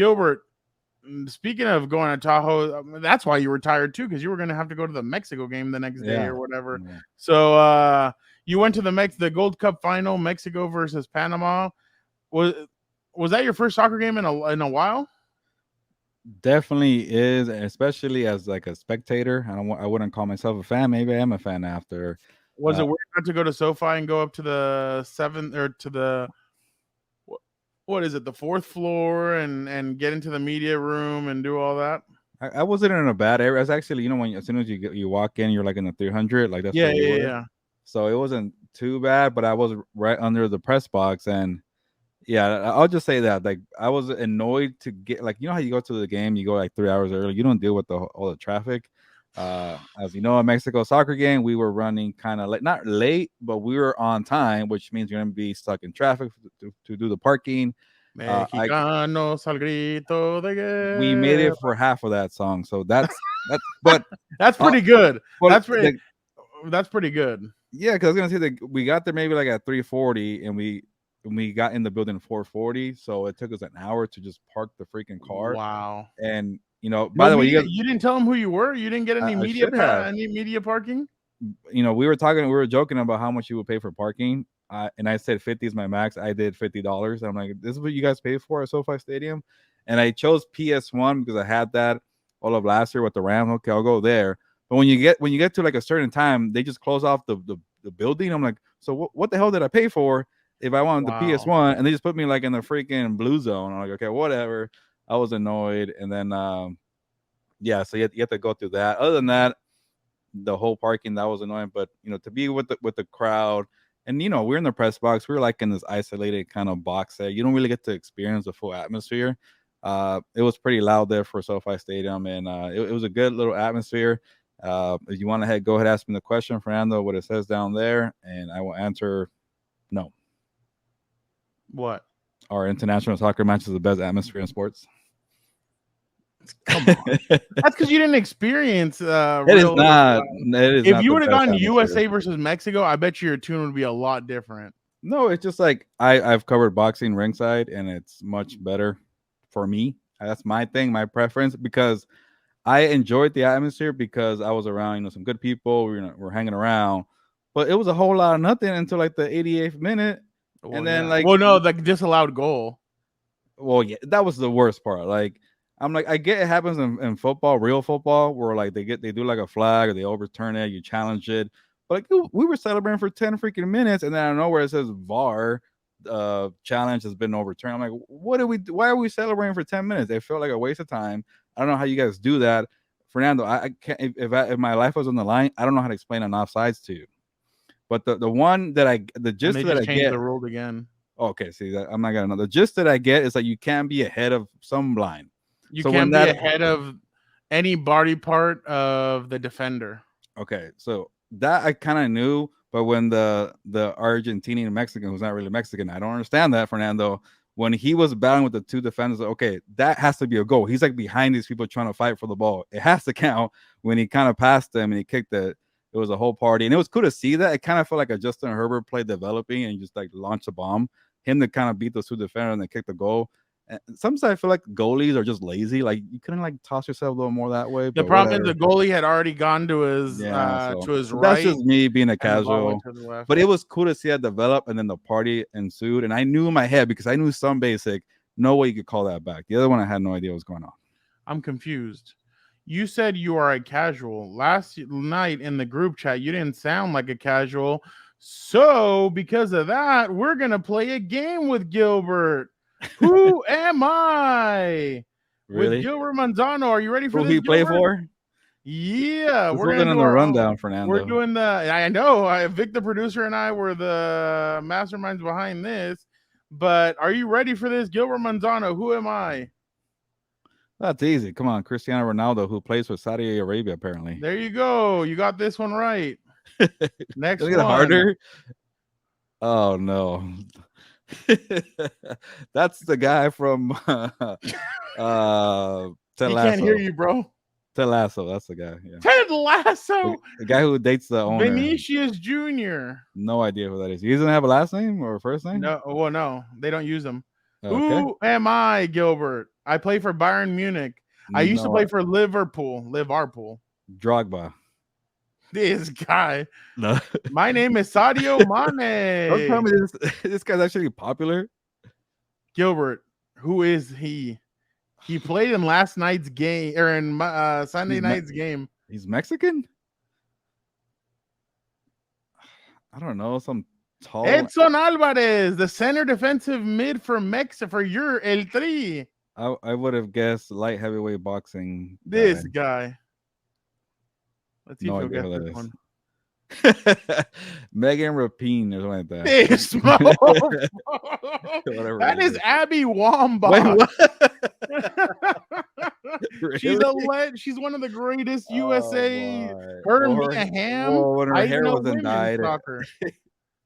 Gilbert, speaking of going to Tahoe, that's why you were tired too, because you were going to have to go to the Mexico game the next day or whatever. Yeah. So you went to the Gold Cup final, Mexico versus Panama. Was that your first soccer game in a while? Definitely is, especially as like a spectator. I wouldn't call myself a fan. Maybe I am a fan after. Was it weird not to go to SoFi and go up to the seventh or to the what is it, the fourth floor and get into the media room and do all that? I wasn't in a bad area. It's actually, when as soon as you walk in, you're like in the 300, like that's where we were. Yeah. So it wasn't too bad, but I was right under the press box, and yeah, I'll just say that like I was annoyed to get like how you go to the game, you go like 3 hours early, you don't deal with all the traffic. As you know, a Mexico soccer game, we were running kind of like not late, but we were on time, which means you're gonna be stuck in traffic to do the parking. Mexicanos al grito de We made guerra. it for half of that song, so but that's pretty good. That's pretty good. Yeah, because I was gonna say that we got there maybe like at 3:40, and we got in the building at 4:40, so it took us an hour to just park the freaking car. Wow. And by the way, you didn't tell them who you were. You didn't get any media parking. We were joking about how much you would pay for parking. And I said 50 is my max. I did $50. I'm like, this is what you guys pay for at SoFi Stadium. And I chose PS1 because I had that all of last year with the Rams. Okay, I'll go there. But when you get to like a certain time, they just close off the building. I'm like, so what the hell did I pay for if I wanted the PS1? And they just put me like in the freaking blue zone. I'm like, okay, whatever. I was annoyed. And then so you have to go through that. Other than that, the whole parking, that was annoying. But to be with the crowd, and we're in the press box, we're like in this isolated kind of box there. You don't really get to experience the full atmosphere. It was pretty loud there for SoFi Stadium, and it was a good little atmosphere. If you want to go ahead, ask me the question, Fernando, what it says down there, and I will answer no. What? Our international soccer match is the best atmosphere in sports. Come on. That's because you didn't experience it is not. If you would have gone USA versus Mexico, I bet your tune would be a lot different. No, it's just like I've covered boxing ringside, and it's much better for me. That's my thing, my preference, because I enjoyed the atmosphere because I was around, some good people. We're hanging around, but it was a whole lot of nothing until like the 88th minute, and then the disallowed goal. Well, yeah, that was the worst part. Like, I'm like, I get it happens in football, real football, where like they do like a flag or they overturn it, you challenge it. But like we were celebrating for 10 freaking minutes, and then I don't know where it says VAR challenge has been overturned. I'm like, why are we celebrating for 10 minutes? It felt like a waste of time. I don't know how you guys do that. Fernando, I can't, if my life was on the line, I don't know how to explain an offsides to you. But the one that the gist that I get the rule again. Okay, see that I'm not gonna know. The gist that I get is that you can't be ahead of some line. You can't be ahead of any body part of the defender. Okay, so that I kind of knew, but when the Argentinian Mexican, who's not really Mexican, I don't understand that, Fernando. When he was battling with the two defenders, okay, that has to be a goal. He's like behind these people trying to fight for the ball. It has to count. When he kind of passed them and he kicked it, it was a whole party. And it was cool to see that. It kind of felt like a Justin Herbert play developing and just like launch a bomb. Him to kind of beat those two defenders and then kick the goal. And sometimes I feel like goalies are just lazy. Like you couldn't like toss yourself a little more that way. The problem is the goalie had already gone to his right. That's just me being a casual. But it was cool to see that develop, and then the party ensued. And I knew in my head, because I knew some basic, no way you could call that back. The other one, I had no idea what was going on. I'm confused. You said you are a casual. Last night in the group chat, you didn't sound like a casual. So because of that, we're going to play a game with Gilbert. Who am I? Really? With Gilbert Lozano. Are you ready for this? Who he play for? Yeah. We're going to do the rundown, Fernando. We're doing I know. Vic, the producer, and I were the masterminds behind this. But are you ready for this? Gilbert Lozano, who am I? That's easy. Come on. Cristiano Ronaldo, who plays for Saudi Arabia, apparently. There you go. You got this one right. Next one. Harder. Oh, no. That's the guy from Ted Lasso. He can't hear you, bro. Ted Lasso, that's the guy. Yeah. Ted Lasso, the guy who dates the owner. Vinicius Jr. No idea who that is. He doesn't have a last name or a first name. No, well, no, they don't use them. Okay. Who am I, Gilbert? I play for Bayern Munich. I used to No, play for Liverpool. Drogba. This guy. No. My name is Sadio Don't tell Mane. me this guy's actually popular. Gilbert, who is he? He played in last night's game or in Sunday night's game. He's Mexican? I don't know. Some tall. Edson Alvarez, the center defensive mid for Mexico for your El Tri. I would have guessed light heavyweight boxing. This guy. Let's see No if you'll idea get who this one. Megan Rapine or something like that. This Whatever that it is is. Abby Wambach. Wait, what? She's Really? she's one of the greatest Oh, USA. boy. Her and Well, Mia Hamm. well, when her I hair even know wasn't women's dyed. soccer. I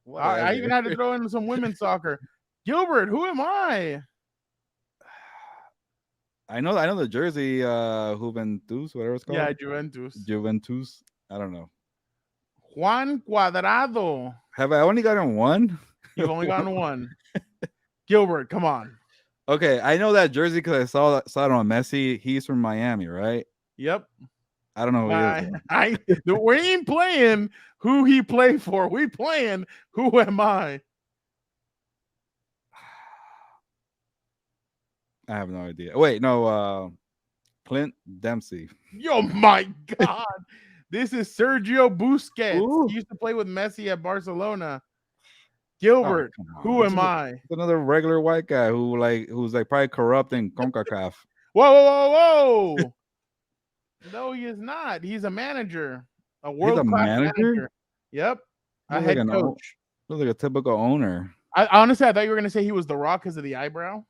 Whatever. even had to throw in some women's soccer. Gilbert, who am I? I know the jersey, Juventus, whatever it's called. Yeah, Juventus. Juventus. I don't know. Juan Cuadrado. Have I only gotten one? You've only gotten one. Gilbert, come on. Okay, I know that jersey because I saw it on Messi. He's from Miami, right? Yep. I don't know who he is. We ain't playing who he played for. We playing who am I? I have no idea. Wait, no, Clint Dempsey. Yo, my God. This is Sergio Busquets. Ooh. He used to play with Messi at Barcelona. Gilbert, who am I? It's another regular white guy who's probably corrupt in CONCACAF. Whoa. No, he is not. He's a manager. A world-class manager? Yep. A head coach. Looks like a typical owner. I honestly, I thought you were going to say he was The Rock because of the eyebrow.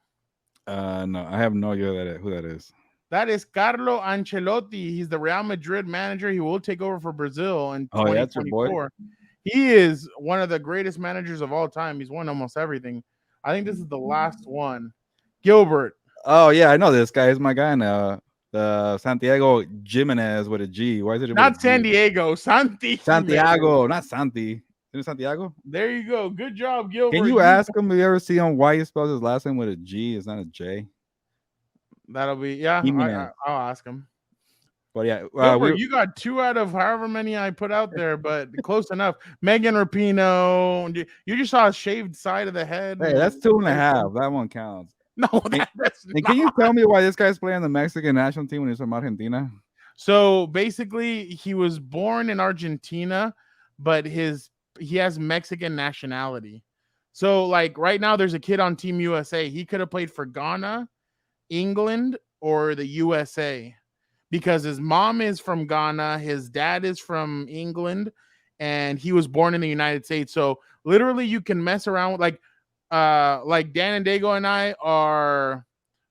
No, I have no idea who that is. That is Carlo Ancelotti. He's the Real Madrid manager. He will take over for Brazil in 2024. That's your boy? He is one of the greatest managers of all time. He's won almost everything. I think this is the last one. Gilbert. Oh, yeah, I know this guy. He's my guy now. Santiago Jimenez with a G. Why is it not San Diego? Santiago, not Santi. Is it Santiago? There you go. Good job, Gilbert. Can you ask him if you ever see him why he spells his last name with a G? It's not a J. That'll be, yeah. I'll ask him. But yeah, you got 2 out of however many I put out there, but close enough. Megan Rapinoe. You just saw a shaved side of the head. Hey, that's 2.5. That one counts. No, that's and can you tell me why this guy's playing the Mexican national team when he's from Argentina? So basically, he was born in Argentina, but he has Mexican nationality. So like right now, there's a kid on Team USA. He could have played for Ghana, England, or the USA because his mom is from Ghana, his dad is from England, and he was born in the United States. So literally, you can mess around with like Dan and Dago and I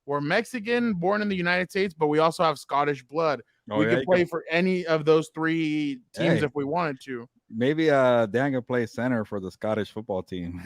we're Mexican, born in the United States, but we also have Scottish blood. We could play for any of those 3 teams if we wanted to. Maybe Dan can play center for the Scottish football team.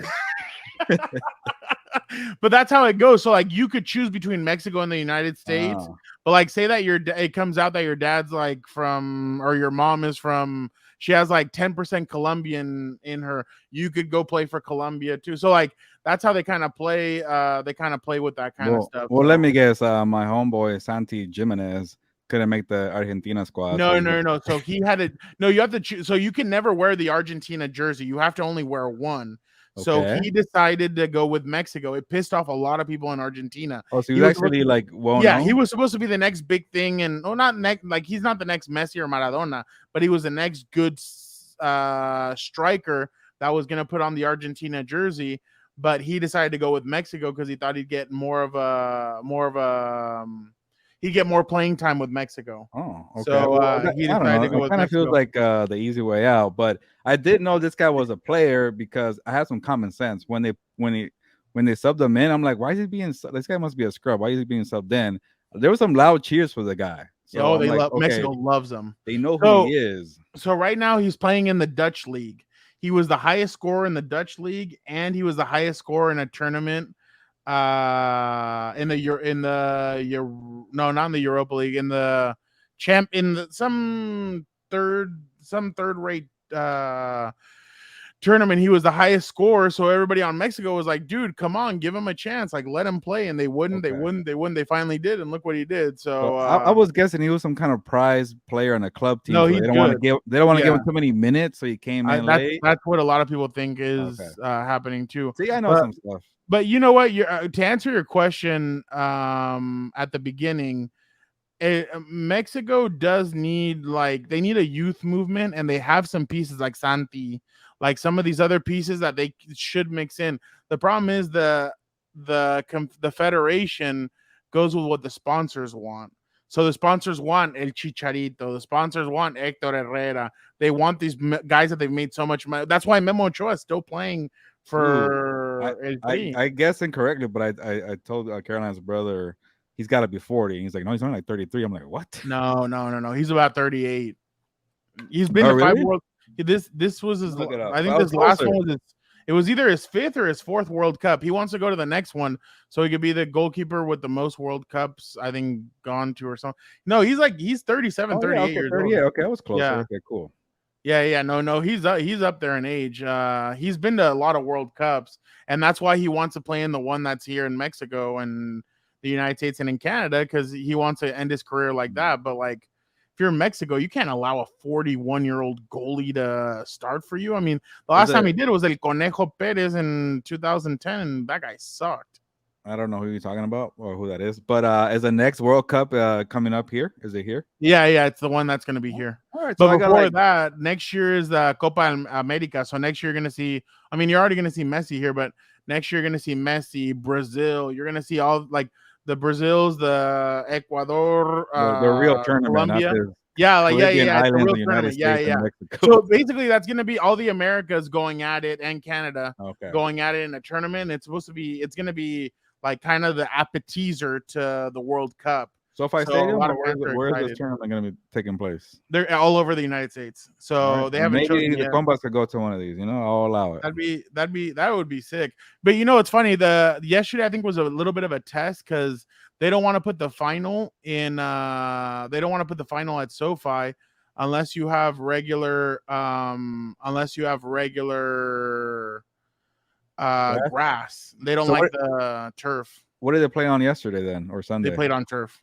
But that's how it goes. So like you could choose between Mexico and the United States. But like say that it comes out that your dad's like from, or your mom is from, she has like 10% Colombian in her. You could go play for Colombia too. So like that's how they kind of play. They kind of play with that kind of stuff. Well, let me guess. My homeboy Santi Jimenez couldn't make the Argentina squad. No. So he had it. No, you have to choose. So you can never wear the Argentina jersey. You have to only wear one. Okay. So he decided to go with Mexico. It pissed off a lot of people in Argentina. Oh, so he was actually known? He was supposed to be the next big thing, and he's not the next Messi or Maradona, but he was the next good striker that was gonna put on the Argentina jersey. But he decided to go with Mexico because he thought he'd get he'd get more playing time with Mexico. Oh, okay. So he decided to go with Mexico. It kind of feels like the easy way out. But I did know this guy was a player because I had some common sense. When they subbed him in, I'm like, why is he being? This guy must be a scrub. Why is he being subbed in? There were some loud cheers for the guy. So Mexico loves him. They know who he is. So right now he's playing in the Dutch league. He was the highest scorer in the Dutch league, and he was the highest scorer in a tournament. Not in the Europa League, some third rate tournament, he was the highest scorer. So everybody on Mexico was like, dude, come on, give him a chance. Like, let him play. And they wouldn't, Okay. They finally did. And look what he did. So So I was guessing he was some kind of prize player on a club team, no, so he's good. they don't want to give Yeah. him too many minutes, so he came in late. That's what a lot of people think Okay. is happening too. See, I know But some stuff. but you know what? To answer your question at the beginning, Mexico does need they need a youth movement, and they have some pieces like Santi, like some of these other pieces that they should mix in. The problem is the federation goes with what the sponsors want. So the sponsors want El Chicharito. The sponsors want Hector Herrera. They want these guys that they've made so much money. That's why Memo Ochoa is still playing for El Tri. I guess incorrectly, but I told Caroline's brother he's got to be 40. And he's like, no, he's only like 33. I'm like, what? No. He's about 38. He's been Oh, to 5 really? World. This was his. Look it up. I think I was this last closer. one was it was either his 5th or his 4th World Cup. He wants to go to the next one so he could be the goalkeeper with the most World Cups, I think, gone to or something. No, he's 37, Oh, 38 yeah, okay, years 38. old. Okay, I was closer. Yeah. Okay, cool. Yeah, no, he's up there in age. He's been to a lot of World Cups, and that's why he wants to play in the one that's here in Mexico and the United States and in Canada, because he wants to end his career like that. But like, if you're in Mexico, you can't allow a 41-year-old goalie to start for you. I mean, the last time he did it was El Conejo Perez in 2010, and that guy sucked. I don't know who you're talking about or who that is, but is the next World Cup coming up here? Is it here? Yeah, it's the one that's going to be here. All right, but before that, next year is the Copa America. So next year you're going to see, I mean, you're already going to see Messi here, but next year you're going to see Messi, Brazil. You're going to see all like the Brazils, the Ecuador, the real tournament, Colombia. Not Yeah, it's a real tournament. Yeah. So basically, that's going to be all the Americas going at it and Canada going at it in a tournament. It's going to be like kind of the appetizer to the World Cup. SoFi Stadium, where is this tournament going to be taking place? They're all over the United States, so they haven't chosen the Compas to go to one of these. I'll allow it. That would be sick. But it's funny. Yesterday I think was a little bit of a test because they don't want to put the final in. They don't want to put the final at SoFi unless you have regular. Grass. They don't like the turf. What did they play on yesterday then, or Sunday? They played on turf.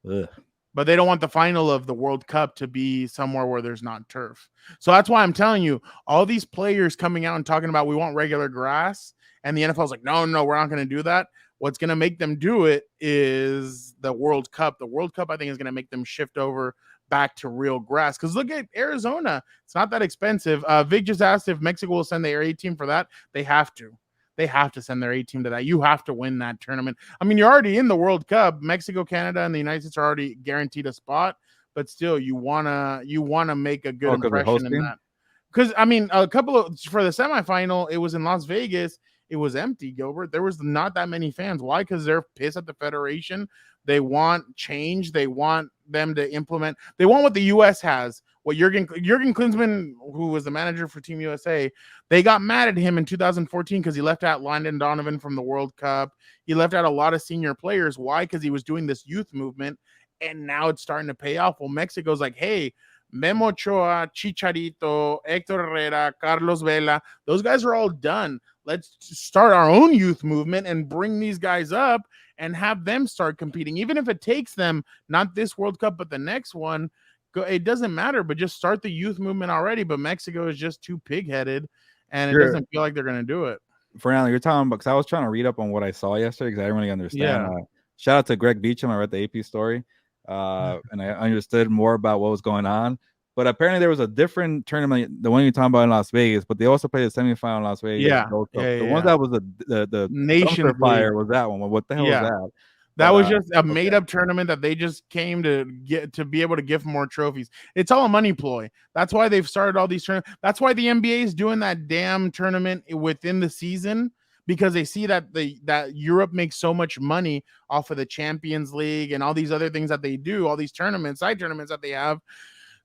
Ugh. But they don't want the final of the World Cup to be somewhere where there's not turf. So that's why I'm telling you, all these players coming out and talking about we want regular grass, and the NFL's like, no, we're not going to do that. What's going to make them do it is the World Cup. The World Cup, I think, is going to make them shift over back to real grass. Because look at Arizona. It's not that expensive. Vic just asked if Mexico will send their A team for that. They have to. They have to send their A team to that. You have to win that tournament. I mean, you're already in the World Cup. Mexico, Canada, and the United States are already guaranteed a spot, but still, you wanna make a good impression in that. Because I mean, for the semifinal, it was in Las Vegas. It was empty, Gilbert. There was not that many fans. Why? Because they're pissed at the federation. They want change. They want them to implement. They want what the U.S. has. What Jurgen Klinsmann, who was the manager for Team USA, they got mad at him in 2014 because he left out Landon Donovan from the World Cup. He left out a lot of senior players. Why? Because he was doing this youth movement, and now it's starting to pay off. Well, Mexico's like, hey, Memo Ochoa, Chicharito, Hector Herrera, Carlos Vela, those guys are all done. Let's start our own youth movement and bring these guys up and have them start competing. Even if it takes them, not this World Cup, but the next one, it doesn't matter, but just start the youth movement already. But Mexico is just too pig-headed, and it doesn't feel like they're going to do it. Fernando, you're talking about, because I was trying to read up on what I saw yesterday because I didn't really understand. Yeah. Shout out to Greg Beecham. I read the AP story, and I understood more about what was going on. But apparently there was a different tournament, the one you're talking about in Las Vegas, but they also played the semifinal in Las Vegas. Yeah. The one that was the Nation fire was that one. What the hell was that? That was just a made-up tournament that they just came to get to be able to give more trophies. It's all a money ploy. That's why they've started all these tournaments. That's why the NBA is doing that damn tournament within the season, because they see that that Europe makes so much money off of the Champions League and all these other things that they do, all these tournaments, side tournaments that they have.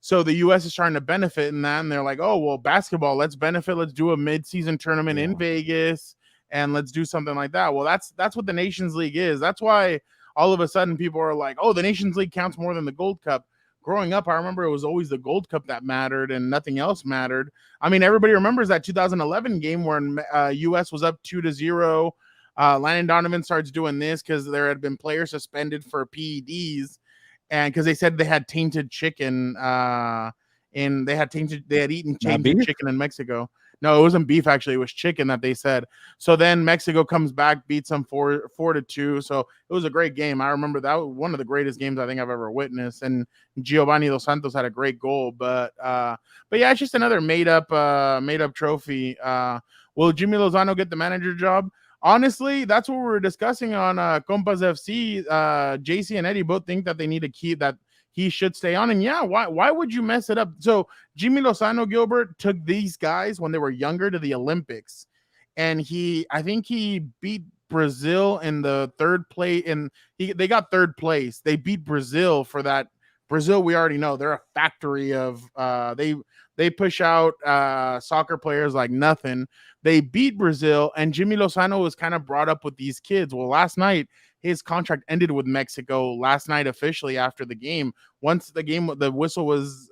So the U.S. is trying to benefit in that, and they're like, oh, well, basketball, let's benefit. Let's do a mid-season tournament in Vegas. And let's do something like that. Well, that's what the Nations League is. That's why all of a sudden people are like, oh, the Nations League counts more than the Gold Cup. growing up, I remember it was always the Gold Cup that mattered and nothing else mattered. I mean, everybody remembers that 2011 game when U.S. was up 2-0. Landon Donovan starts doing this because there had been players suspended for PEDs, and because they said they had tainted chicken, and they had eaten tainted chicken in Mexico. No, it wasn't beef, actually. It was chicken that they said. So then Mexico comes back, beats them 4-2. So it was a great game. I remember that was one of the greatest games I think I've ever witnessed. And Giovanni Dos Santos had a great goal. But yeah, it's just another made up trophy. Will Jimmy Lozano get the manager job? Honestly, that's what we were discussing on Compas FC. JC and Eddie both think that they need to keep that he should stay on. And yeah, why would you mess it up? So Jimmy Lozano, Gilbert, took these guys when they were younger to the Olympics, and I think he beat Brazil in the third place, and they got third place. They beat Brazil for that. Brazil, we already know they're a factory of they push out soccer players like nothing. They beat Brazil, and Jimmy Lozano was kind of brought up with these kids. Well, last night his contract ended with Mexico last night officially after the game. Once the whistle was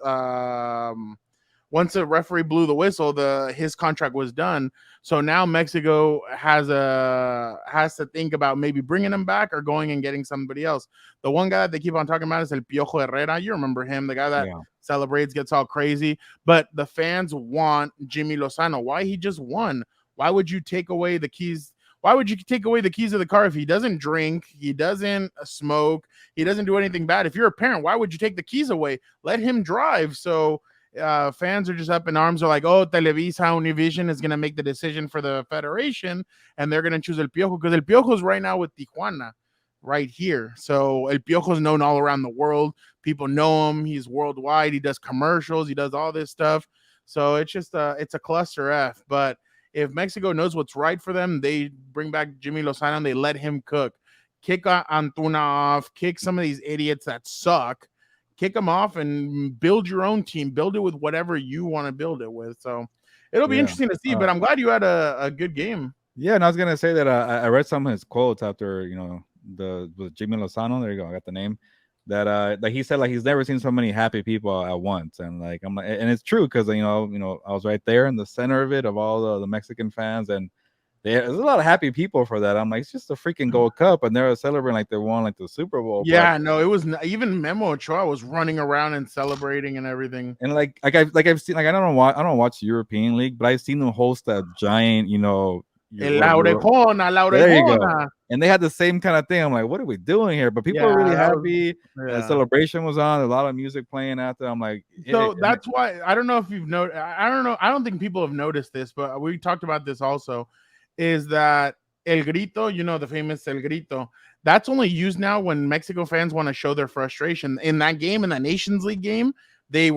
once the referee blew the whistle, his contract was done. So now Mexico has to think about maybe bringing him back or going and getting somebody else. The one guy that they keep on talking about is El Piojo Herrera. You remember him, the guy that celebrates, gets all crazy. But the fans want Jimmy Lozano. Why? He just won. Why would you take away the keys? Why would you take away the keys of the car if he doesn't drink, he doesn't smoke, he doesn't do anything bad? If you're a parent, why would you take the keys away? Let him drive. So fans are just up in arms. Are like, oh, Televisa Univision is going to make the decision for the federation, and they're going to choose El Piojo because El Piojo is right now with Tijuana, right here. So El Piojo is known all around the world. People know him. He's worldwide. He does commercials. He does all this stuff. So it's just it's a cluster F. But if Mexico knows what's right for them, they bring back Jimmy Lozano and they let him cook. Kick Antuna off. Kick some of these idiots that suck. Kick them off and build your own team. Build it with whatever you want to build it with. So it'll be interesting to see. But I'm glad you had a good game. Yeah, and I was gonna say that I read some of his quotes after with Jimmy Lozano. There you go, I got the name. That he said like he's never seen so many happy people at once, and like I'm like, and it's true because I was right there in the center of it of all the Mexican fans, and there's a lot of happy people for that. I'm like, it's just a freaking Gold Cup, and they're celebrating like they won like the Super Bowl. Yeah, no, it was even Memo Ochoa was running around and celebrating and everything. And I've seen, like, I don't watch European League, but I've seen them host that giant, La Orejona. There you go. And they had the same kind of thing. I'm like, what are we doing here? But people are really happy. The celebration was on. A lot of music playing after. I'm like, so that's why I don't know if you've noticed. I don't know. I don't think people have noticed this, but we talked about this also. Is that El Grito? The famous El Grito. That's only used now when Mexico fans want to show their frustration. In that game, in that Nations League game, they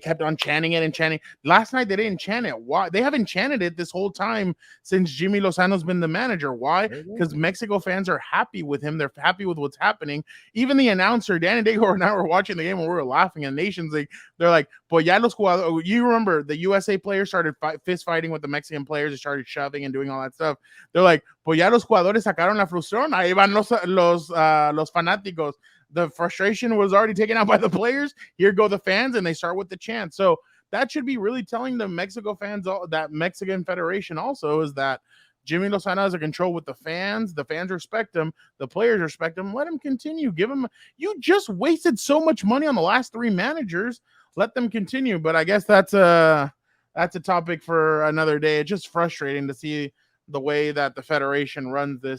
kept on chanting it and chanting. Last night they didn't chant it. Why? They haven't chanted it this whole time since Jimmy Lozano's been the manager. Why? Because Mexico fans are happy with him. They're happy with what's happening. Even the announcer, Danny Dago, and I were watching the game and we were laughing. In Nations League, they're like, "Pues ya los jugadores." You remember the USA players started fist fighting with the Mexican players. They started shoving and doing all that stuff. They're like, "Pues ya los jugadores sacaron la frustración. Ahí van los fanáticos." The frustration was already taken out by the players. Here go the fans, and they start with the chant. So that should be really telling the Mexico fans, that Mexican Federation also, is that Jimmy Lozano has a control with the fans. The fans respect him. The players respect him. Let him continue. Give him. You just wasted so much money on the last three managers. Let them continue. But I guess that's a topic for another day. It's just frustrating to see the way that the Federation runs this.